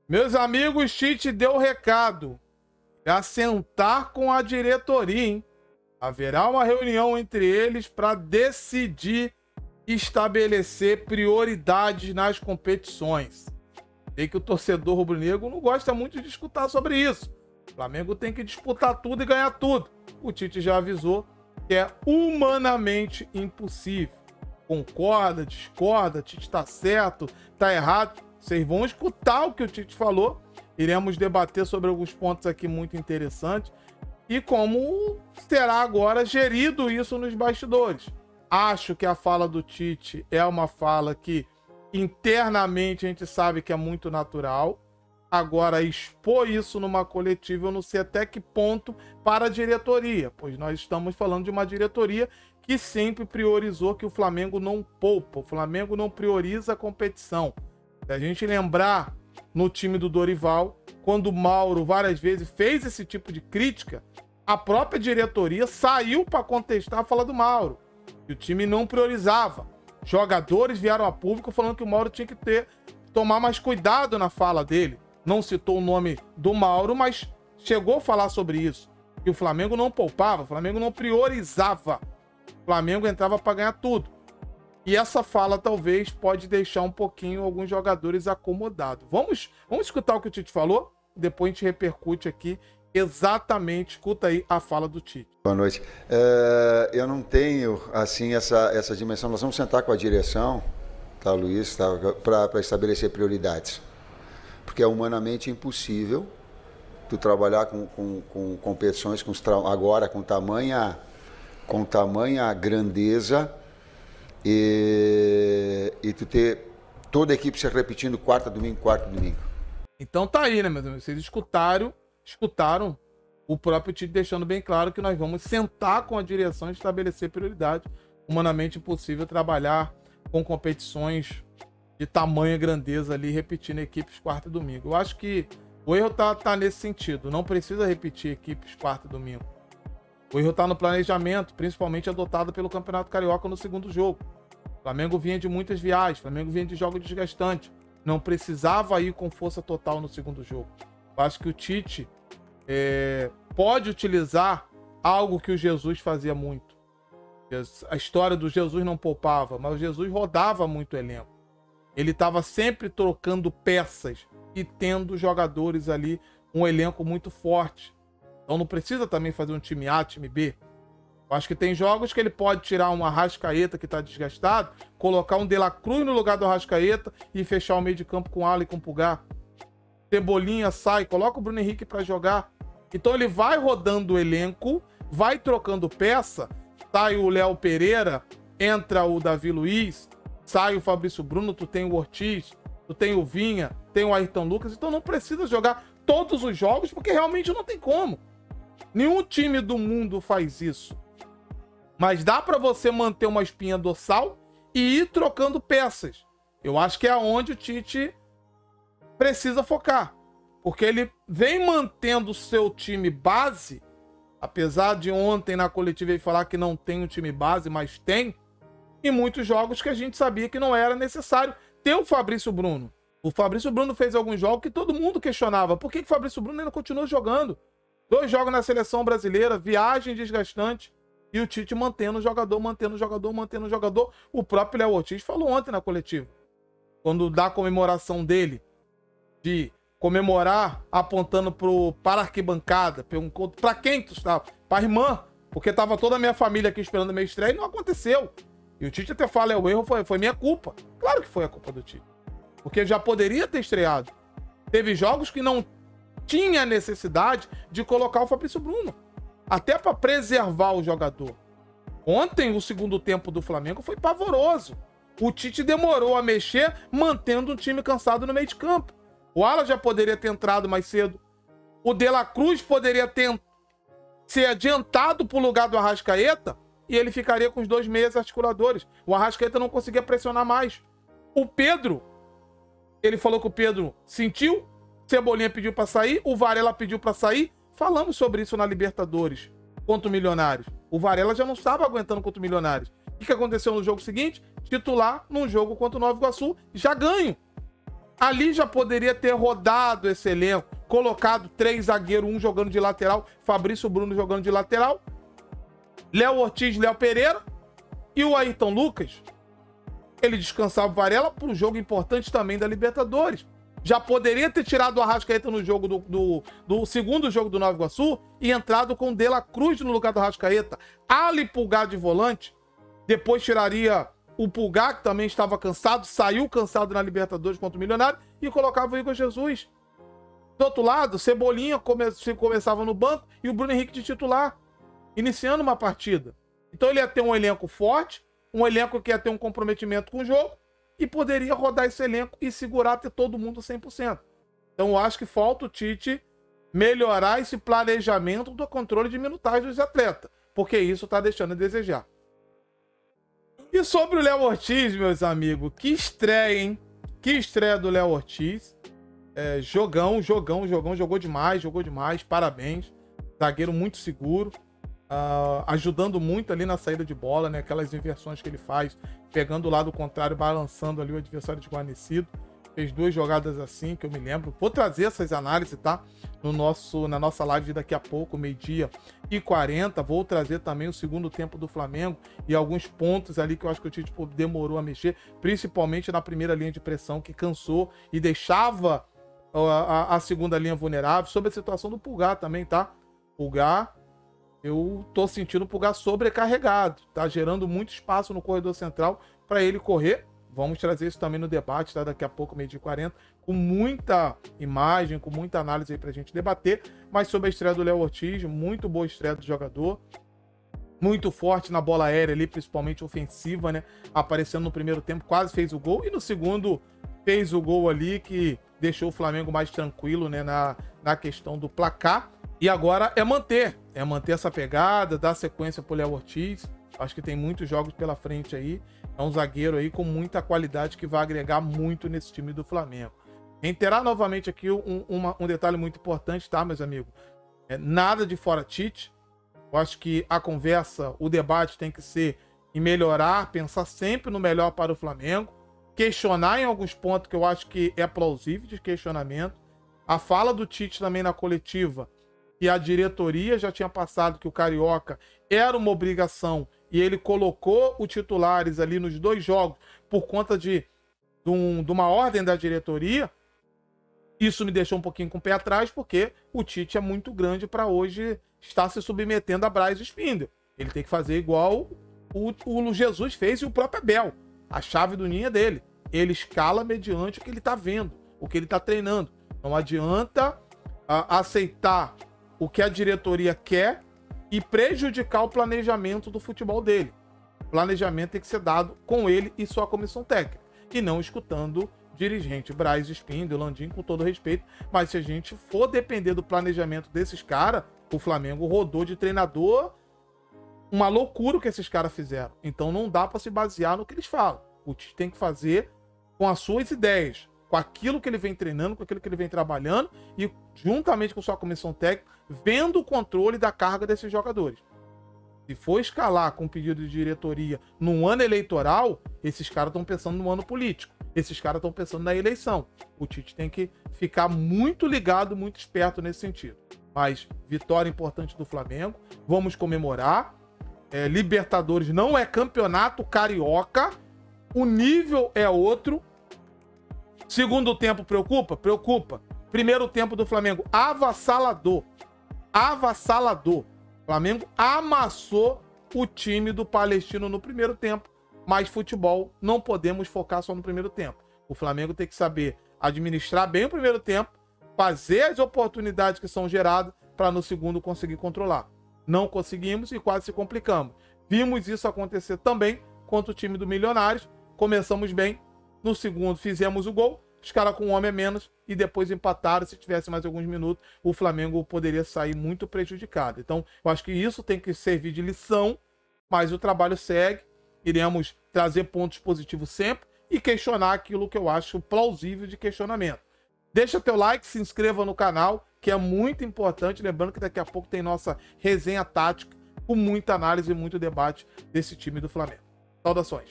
Meus amigos, Tite deu o recado. É assentar com a diretoria, hein? Haverá uma reunião entre eles para decidir estabelecer prioridades nas competições. Sei que o torcedor rubro-negro não gosta muito de escutar sobre isso. O Flamengo tem que disputar tudo e ganhar tudo. O Tite já avisou que é humanamente impossível. Concorda, discorda, Tite tá certo, tá errado. Vocês vão escutar o que o Tite falou. Iremos debater sobre alguns pontos aqui muito interessantes e como será agora gerido isso nos bastidores. Acho que a fala do Tite é uma fala que internamente a gente sabe que é muito natural. Agora, expor isso numa coletiva, eu não sei até que ponto para a diretoria, pois nós estamos falando de uma diretoria que sempre priorizou que o Flamengo não poupa, o Flamengo não prioriza a competição. Se a gente lembrar no time do Dorival, quando o Mauro várias vezes fez esse tipo de crítica, a própria diretoria saiu para contestar a fala do Mauro. E o time não priorizava. Jogadores vieram a público falando que o Mauro tinha que tomar mais cuidado na fala dele. Não citou o nome do Mauro, mas chegou a falar sobre isso. Que o Flamengo não poupava, o Flamengo não priorizava. O Flamengo entrava para ganhar tudo. E essa fala talvez pode deixar um pouquinho alguns jogadores acomodados. Vamos escutar o que o Tite falou? Depois a gente repercute aqui exatamente, escuta aí a fala do Tite. Boa noite. Eu não tenho, assim, essa dimensão. Nós vamos sentar com a direção, tá, Luiz, tá, para estabelecer prioridades. Porque é humanamente impossível tu trabalhar com competições agora com tamanha grandeza e tu ter toda a equipe se repetindo quarta, domingo. Então tá aí, né, meus amigos? Vocês escutaram o próprio Tite deixando bem claro que nós vamos sentar com a direção e estabelecer prioridade. Humanamente impossível trabalhar com competições de tamanha grandeza ali, repetindo equipes quarta e domingo. Eu acho que o erro tá nesse sentido. Não precisa repetir equipes quarta e domingo. O erro tá no planejamento, principalmente adotado pelo Campeonato Carioca no segundo jogo. O Flamengo vinha de muitas viagens, o Flamengo vinha de jogos desgastantes. Não precisava ir com força total no segundo jogo. Eu acho que o Tite pode utilizar algo que o Jesus fazia muito. A história do Jesus não poupava, mas o Jesus rodava muito o elenco. Ele estava sempre trocando peças e tendo jogadores ali, um elenco muito forte. Então não precisa também fazer um time A, time B. Eu acho que tem jogos que ele pode tirar um Arrascaeta que está desgastado, colocar um De La Cruz no lugar do Arrascaeta e fechar o meio de campo com Ala e com Pulgar. Cebolinha sai, coloca o Bruno Henrique para jogar. Então ele vai rodando o elenco, vai trocando peça, sai o Léo Pereira, entra o Davi Luiz, sai o Fabrício Bruno, tu tem o Ortiz, tu tem o Vinha, tem o Ayrton Lucas, então não precisa jogar todos os jogos, porque realmente não tem como. Nenhum time do mundo faz isso. Mas dá para você manter uma espinha dorsal e ir trocando peças. Eu acho que é onde o Tite precisa focar. Porque ele vem mantendo o seu time base, apesar de ontem na coletiva ele falar que não tem um time base, mas tem, em muitos jogos que a gente sabia que não era necessário ter o Fabrício Bruno. O Fabrício Bruno fez alguns jogos que todo mundo questionava. Por que o Fabrício Bruno ainda continua jogando? 2 jogos na seleção brasileira, viagem desgastante, e o Tite mantendo o jogador. O próprio Léo Ortiz falou ontem na coletiva, quando dá a comemoração dele, de comemorar apontando para a arquibancada, perguntou para quem tu estava? Para a irmã, porque estava toda a minha família aqui esperando a minha estreia e não aconteceu. E o Tite até fala, o erro foi minha culpa. Claro que foi a culpa do Tite. Porque já poderia ter estreado. Teve jogos que não tinha necessidade de colocar o Fabrício Bruno. Até para preservar o jogador. Ontem, o segundo tempo do Flamengo foi pavoroso. O Tite demorou a mexer, mantendo um time cansado no meio de campo. O Ala já poderia ter entrado mais cedo. O De La Cruz poderia ter ser adiantado para o lugar do Arrascaeta e ele ficaria com os 2 meias articuladores. O Arrascaeta não conseguia pressionar mais. O Pedro, ele falou que o Pedro sentiu, Cebolinha pediu para sair, o Varela pediu para sair. Falamos sobre isso na Libertadores contra o Milionários. O Varela já não estava aguentando contra o Milionários. O que aconteceu no jogo seguinte? Titular num jogo contra o Nova Iguaçu, já ganho. Ali já poderia ter rodado esse elenco, colocado 3 zagueiros, um jogando de lateral, Fabrício Bruno jogando de lateral, Léo Ortiz, Léo Pereira e o Ayrton Lucas. Ele descansava o Varela para um jogo importante também da Libertadores. Já poderia ter tirado o Arrascaeta no jogo do segundo jogo do Nova Iguaçu e entrado com o De La Cruz no lugar do Arrascaeta. Ali Pulgar de volante, depois tiraria o Pulgar, que também estava cansado, saiu cansado na Libertadores contra o Milionário, e colocava o Igor Jesus. Do outro lado, Cebolinha começava no banco e o Bruno Henrique de titular, iniciando uma partida. Então ele ia ter um elenco forte, um elenco que ia ter um comprometimento com o jogo, e poderia rodar esse elenco e segurar, ter todo mundo 100%. Então eu acho que falta o Tite melhorar esse planejamento do controle de minutagem dos atletas, porque isso está deixando a desejar. E sobre o Léo Ortiz, meus amigos, que estreia, hein? Que estreia do Léo Ortiz. Jogou demais, parabéns. Zagueiro muito seguro, ajudando muito ali na saída de bola, né? Aquelas inversões que ele faz, pegando o lado contrário, balançando ali o adversário desguarnecido. Fez 2 jogadas assim, que eu me lembro. Vou trazer essas análises, tá? Na nossa live daqui a pouco, 12h40. Vou trazer também o segundo tempo do Flamengo e alguns pontos ali que eu acho que o Tite demorou a mexer, principalmente na primeira linha de pressão, que cansou e deixava a segunda linha vulnerável. Sobre a situação do Pulgar também, tá? Pulgar, eu tô sentindo o Pulgar sobrecarregado, tá gerando muito espaço no corredor central para ele correr. Vamos trazer isso também no debate, tá? Daqui a pouco, 12h40, com muita imagem, com muita análise aí pra gente debater. Mas sobre a estreia do Léo Ortiz, muito boa estreia do jogador. Muito forte na bola aérea ali, principalmente ofensiva, né? Aparecendo no primeiro tempo, quase fez o gol. E no segundo, fez o gol ali, que deixou o Flamengo mais tranquilo, né? Na questão do placar. E agora é manter essa pegada, dar sequência pro Léo Ortiz. Acho que tem muitos jogos pela frente aí. É um zagueiro aí com muita qualidade que vai agregar muito nesse time do Flamengo. Reiterar novamente aqui um detalhe muito importante, tá, meus amigos? Nada de fora Tite. Eu acho que a conversa, o debate tem que ser em melhorar, pensar sempre no melhor para o Flamengo, questionar em alguns pontos que eu acho que é plausível de questionamento. A fala do Tite também na coletiva, que a diretoria já tinha passado que o Carioca era uma obrigação e ele colocou os titulares ali nos 2 jogos por conta de uma ordem da diretoria. Isso me deixou um pouquinho com o pé atrás, porque o Tite é muito grande para hoje estar se submetendo a Braz Spindle. Ele tem que fazer igual o Jesus fez e o próprio Abel. A chave do ninho é dele. Ele escala mediante o que ele está vendo, o que ele está treinando. Não adianta aceitar o que a diretoria quer e prejudicar o planejamento do futebol dele. O planejamento tem que ser dado com ele e sua comissão técnica, e não escutando dirigente Braz Spindle, Landim, com todo respeito. Mas se a gente for depender do planejamento desses caras, o Flamengo rodou de treinador, uma loucura o que esses caras fizeram. Então não dá para se basear no que eles falam. O Tite tem que fazer com as suas ideias, com aquilo que ele vem treinando, com aquilo que ele vem trabalhando e juntamente com sua comissão técnica, vendo o controle da carga desses jogadores. Se for escalar com pedido de diretoria num ano eleitoral, esses caras estão pensando no ano político. Esses caras estão pensando na eleição. O Tite tem que ficar muito ligado, muito esperto nesse sentido. Mas vitória importante do Flamengo. Vamos comemorar. Libertadores não é campeonato carioca. O nível é outro. Segundo tempo preocupa? Preocupa. Primeiro tempo do Flamengo, avassalador. Avassalador. O Flamengo amassou o time do Palestino no primeiro tempo. Mas futebol não podemos focar só no primeiro tempo. O Flamengo tem que saber administrar bem o primeiro tempo, fazer as oportunidades que são geradas para no segundo conseguir controlar. Não conseguimos e quase se complicamos. Vimos isso acontecer também contra o time do Milionários. Começamos bem, no segundo fizemos o gol, os caras com um homem a menos e depois empataram. Se tivesse mais alguns minutos, o Flamengo poderia sair muito prejudicado. Então, eu acho que isso tem que servir de lição, mas o trabalho segue. Iremos trazer pontos positivos sempre e questionar aquilo que eu acho plausível de questionamento. Deixa teu like, se inscreva no canal, que é muito importante. Lembrando que daqui a pouco tem nossa resenha tática com muita análise e muito debate desse time do Flamengo. Saudações!